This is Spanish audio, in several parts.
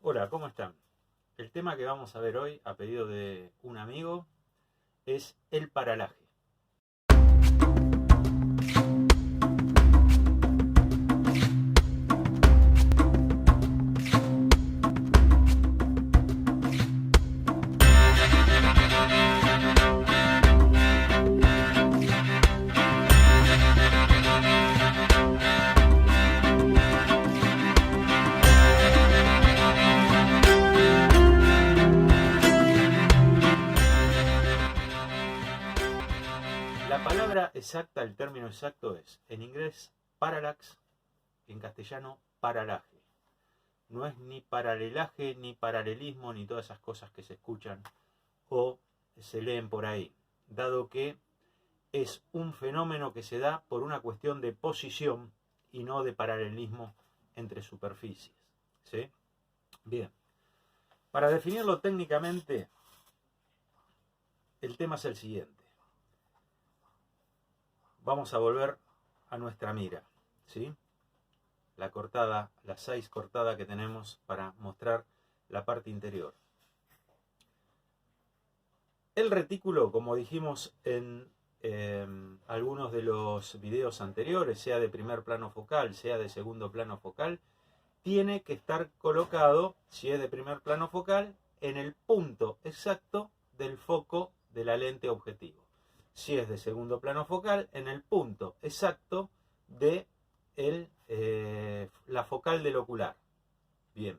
Hola, ¿cómo están? El tema que vamos a ver hoy, a pedido de un amigo, es el paralaje. La palabra exacta, el término exacto es, en inglés, parallax, en castellano, paralaje. No es ni paralelaje, ni paralelismo, ni todas esas cosas que se escuchan o se leen por ahí, dado que es un fenómeno que se da por una cuestión de posición y no de paralelismo entre superficies. ¿Sí? Bien. Para definirlo técnicamente, el tema es el siguiente. Vamos a volver a nuestra mira, ¿sí? La cortada, la size cortada que tenemos para mostrar la parte interior. El retículo, como dijimos en algunos de los videos anteriores, sea de primer plano focal, sea de segundo plano focal, tiene que estar colocado, si es de primer plano focal, en el punto exacto del foco de la lente objetivo. Si es de segundo plano focal, en el punto exacto de la focal del ocular. Bien.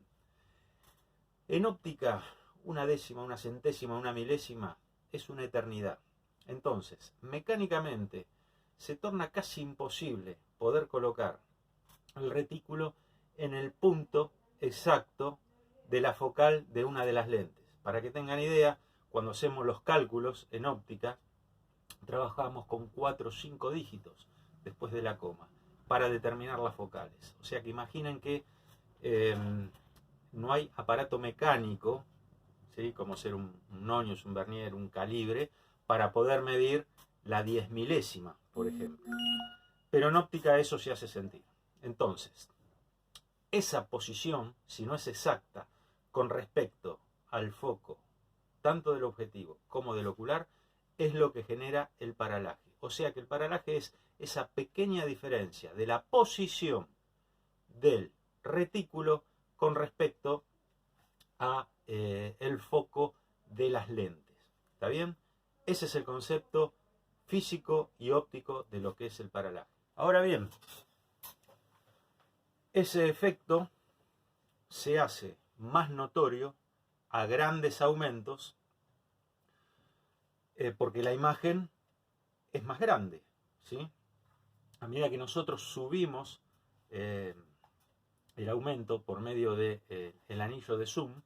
En óptica, una décima, una centésima, una milésima es una eternidad. Entonces, mecánicamente, se torna casi imposible poder colocar el retículo en el punto exacto de la focal de una de las lentes. Para que tengan idea, cuando hacemos los cálculos en óptica, trabajamos con 4 o 5 dígitos después de la coma para determinar las focales. O sea que imaginen que no hay aparato mecánico, ¿sí? Como ser un nonius, un vernier, un calibre, para poder medir la 10 milésima, por ejemplo. Pero en óptica eso se hace sentir. Entonces, esa posición, si no es exacta con respecto al foco, tanto del objetivo como del ocular, es lo que genera el paralaje. O sea que el paralaje es esa pequeña diferencia de la posición del retículo con respecto a el foco de las lentes. ¿Está bien? Ese es el concepto físico y óptico de lo que es el paralaje. Ahora bien, ese efecto se hace más notorio a grandes aumentos porque la imagen es más grande, ¿sí? A medida que nosotros subimos el aumento por medio del anillo de zoom,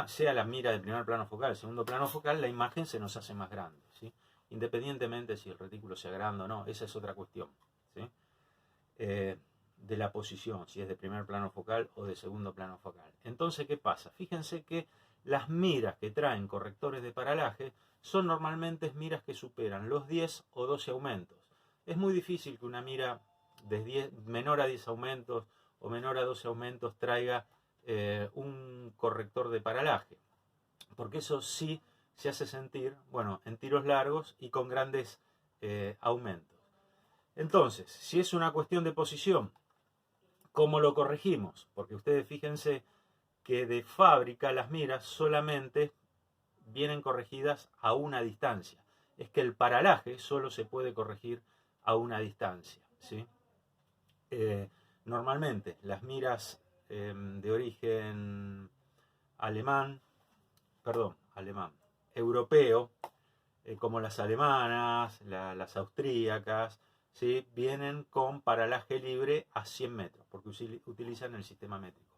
sea la mira de primer plano focal, segundo plano focal, la imagen se nos hace más grande, ¿sí? Independientemente si el retículo sea grande o no, esa es otra cuestión, ¿sí? De la posición, si es de primer plano focal o de segundo plano focal. Entonces, ¿qué pasa? Fíjense que las miras que traen correctores de paralaje son normalmente miras que superan los 10 o 12 aumentos. Es muy difícil que una mira de menor a 10 aumentos o menor a 12 aumentos traiga un corrector de paralaje, porque eso sí se hace sentir, bueno, en tiros largos y con grandes aumentos. Entonces, si es una cuestión de posición, ¿cómo lo corregimos? Porque ustedes fíjense que de fábrica las miras solamente vienen corregidas a una distancia. Es que el paralaje solo se puede corregir a una distancia, ¿sí? Normalmente las miras de origen europeo, como las alemanas, las austríacas, ¿sí? Vienen con paralaje libre a 100 metros, porque utilizan el sistema métrico.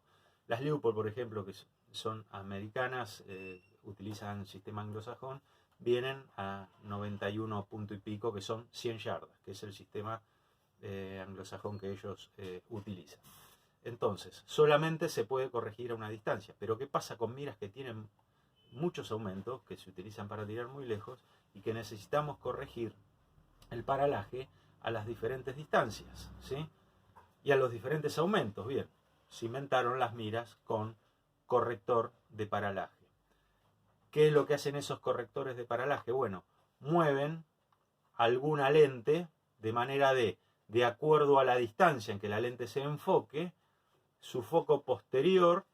Las Leupold, por ejemplo, que son americanas, utilizan el sistema anglosajón, vienen a 91 punto y pico, que son 100 yardas, que es el sistema anglosajón que ellos utilizan. Entonces, solamente se puede corregir a una distancia. Pero ¿qué pasa con miras que tienen muchos aumentos, que se utilizan para tirar muy lejos, y que necesitamos corregir el paralaje a las diferentes distancias, ¿sí? Y a los diferentes aumentos? Bien, se inventaron las miras con corrector de paralaje. ¿Qué es lo que hacen esos correctores de paralaje? Bueno, mueven alguna lente de manera de acuerdo a la distancia en que la lente se enfoque, su foco posterior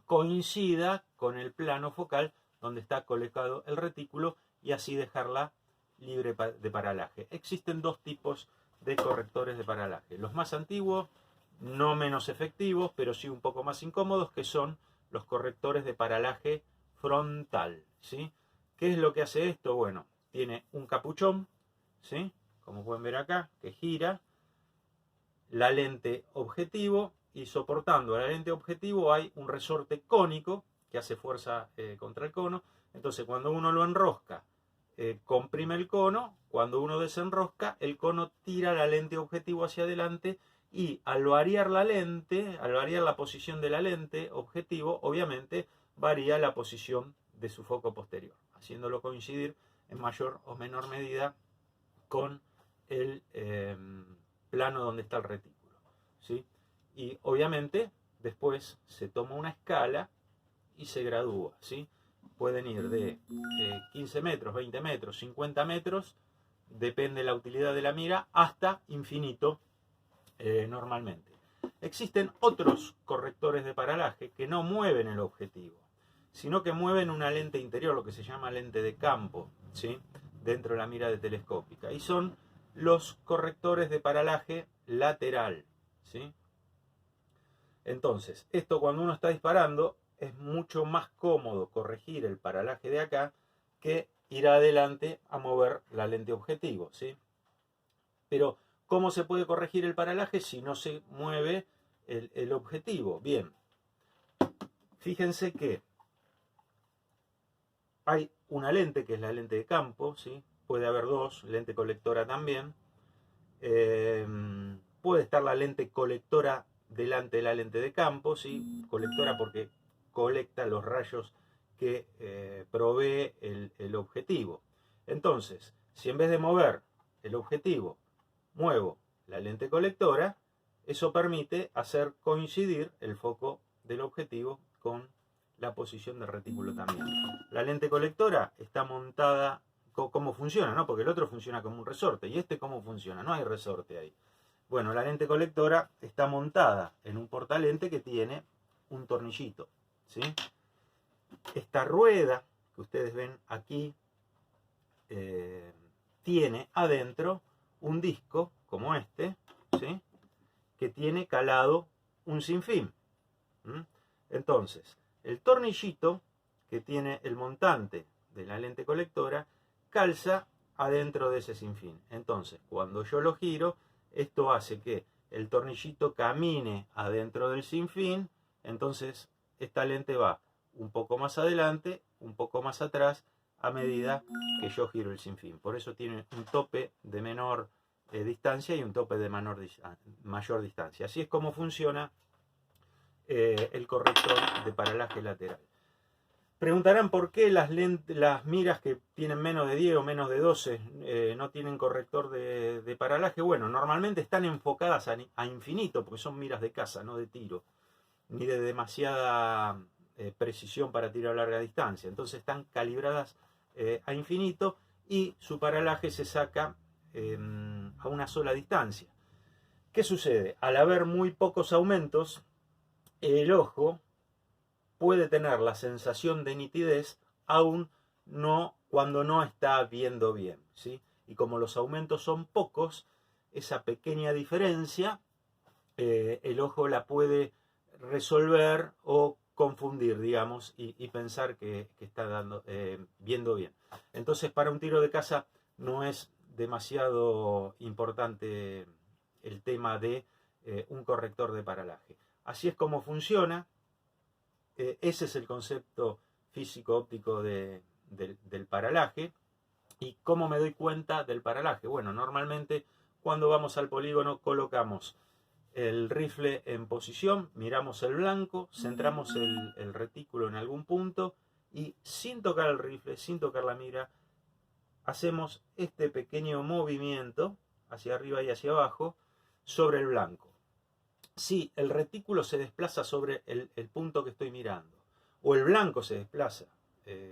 coincida con el plano focal donde está colocado el retículo y así dejarla libre de paralaje. Existen dos tipos de correctores de paralaje. Los más antiguos, no menos efectivos, pero sí un poco más incómodos, que son los correctores de paralaje frontal, ¿sí? ¿Qué es lo que hace esto? Bueno, tiene un capuchón, ¿sí? Como pueden ver acá, que gira, la lente objetivo, y soportando a la lente objetivo hay un resorte cónico que hace fuerza contra el cono. Entonces cuando uno lo enrosca, comprime el cono. Cuando uno desenrosca, el cono tira la lente objetivo hacia adelante, y al variar la lente, al variar la posición de la lente objetivo, obviamente varía la posición de su foco posterior, haciéndolo coincidir en mayor o menor medida con el plano donde está el retículo, ¿sí? Y obviamente después se toma una escala y se gradúa, ¿sí? Pueden ir de 15 metros, 20 metros, 50 metros, depende de la utilidad de la mira, hasta infinito normalmente. Existen otros correctores de paralaje que no mueven el objetivo, sino que mueven una lente interior, lo que se llama lente de campo, ¿sí? Dentro de la mira telescópica, y son los correctores de paralaje lateral, ¿sí? Entonces, esto cuando uno está disparando es mucho más cómodo corregir el paralaje de acá que ir adelante a mover la lente objetivo, ¿sí? Pero, ¿cómo se puede corregir el paralaje si no se mueve el objetivo? Bien, fíjense que hay una lente que es la lente de campo, ¿sí? Puede haber dos, lente colectora también. Puede estar la lente colectora delante de la lente de campo, ¿sí? Colectora porque colecta los rayos que provee el objetivo. Entonces, si en vez de mover el objetivo, muevo la lente colectora, eso permite hacer coincidir el foco del objetivo con la posición del retículo también. La lente colectora está montada, ¿cómo funciona? ¿No? Porque el otro funciona como un resorte, y este ¿cómo funciona? No hay resorte ahí. Bueno, la lente colectora está montada en un portalente que tiene un tornillito, ¿sí? Esta rueda que ustedes ven aquí tiene adentro un disco como este, ¿sí? Que tiene calado un sinfín. Entonces, el tornillito que tiene el montante de la lente colectora calza adentro de ese sinfín. Entonces, cuando yo lo giro, esto hace que el tornillito camine adentro del sinfín. Entonces, esta lente va un poco más adelante, un poco más atrás, a medida que yo giro el sinfín. Por eso tiene un tope de menor distancia y un tope de mayor distancia. Así es como funciona el corrector de paralaje lateral. Preguntarán por qué las miras que tienen menos de 10 o menos de 12 no tienen corrector de paralaje. Bueno, normalmente están enfocadas a infinito, porque son miras de caza, no de tiro, ni de demasiada precisión para tiro a larga distancia. Entonces están calibradas a infinito, y su paralaje se saca a una sola distancia. ¿Qué sucede? Al haber muy pocos aumentos, el ojo puede tener la sensación de nitidez aún no cuando no está viendo bien, ¿sí? Y como los aumentos son pocos, esa pequeña diferencia el ojo la puede resolver o confundir, digamos, y pensar que está viendo bien. Entonces, para un tiro de caza no es demasiado importante el tema de un corrector de paralaje. Así es como funciona. Ese es el concepto físico-óptico del paralaje. ¿Y cómo me doy cuenta del paralaje? Bueno, normalmente cuando vamos al polígono colocamos el rifle en posición, miramos el blanco, centramos el retículo en algún punto y sin tocar el rifle, sin tocar la mira, hacemos este pequeño movimiento hacia arriba y hacia abajo sobre el blanco. si el retículo se desplaza sobre el punto que estoy mirando, o el blanco se desplaza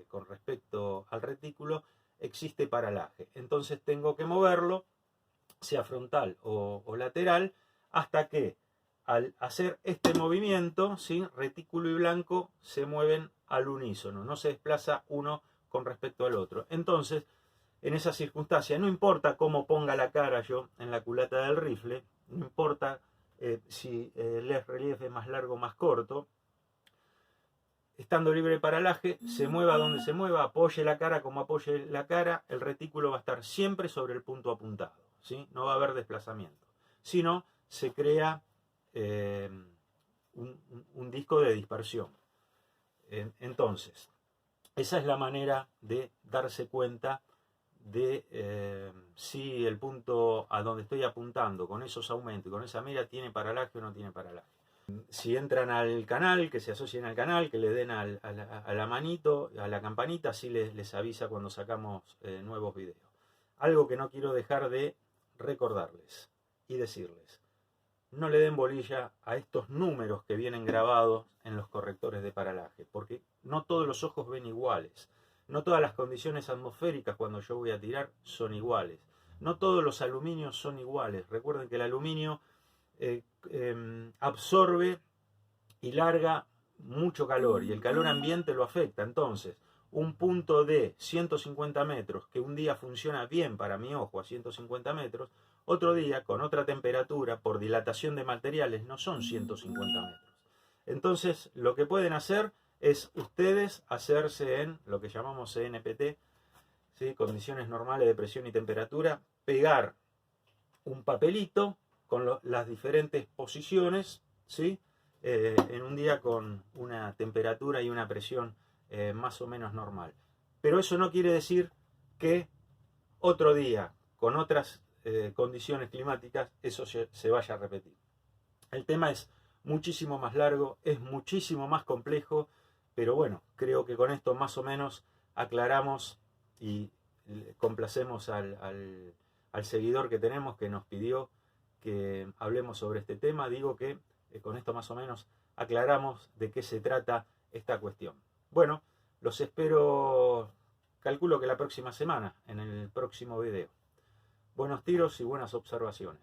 con respecto al retículo, existe paralaje. Entonces tengo que moverlo, sea frontal o lateral, hasta que al hacer este movimiento, ¿sí?, retículo y blanco se mueven al unísono, no se desplaza uno con respecto al otro. Entonces, en esa circunstancia, no importa cómo ponga la cara yo en la culata del rifle, no importa si el relieve es más largo o más corto, estando libre de paralaje, se mueva donde se mueva, apoye la cara como apoye la cara, el retículo va a estar siempre sobre el punto apuntado, ¿sí? No va a haber desplazamiento. Si no, se crea un disco de dispersión. Entonces, esa es la manera de darse cuenta de si el punto a donde estoy apuntando con esos aumentos y con esa mira tiene paralaje o no tiene paralaje. Si entran al canal, que se asocien al canal, que le den a la manito, a la campanita, así les avisa cuando sacamos nuevos videos. Algo que no quiero dejar de recordarles y decirles: no le den bolilla a estos números que vienen grabados en los correctores de paralaje, porque no todos los ojos ven iguales. No todas las condiciones atmosféricas cuando yo voy a tirar son iguales. No todos los aluminios son iguales. Recuerden que el aluminio absorbe y larga mucho calor y el calor ambiente lo afecta. Entonces, un punto de 150 metros que un día funciona bien para mi ojo a 150 metros, otro día con otra temperatura por dilatación de materiales no son 150 metros. Entonces, lo que pueden hacer es ustedes hacerse en lo que llamamos CNPT, ¿sí?, condiciones normales de presión y temperatura, pegar un papelito con las diferentes posiciones, ¿sí?, en un día con una temperatura y una presión más o menos normal. Pero eso no quiere decir que otro día, con otras condiciones climáticas, eso se vaya a repetir. El tema es muchísimo más largo, es muchísimo más complejo, pero bueno, creo que con esto más o menos aclaramos y complacemos al seguidor que tenemos, que nos pidió que hablemos sobre este tema. Digo que con esto más o menos aclaramos de qué se trata esta cuestión. Bueno, los espero, calculo que la próxima semana, en el próximo video. Buenos tiros y buenas observaciones.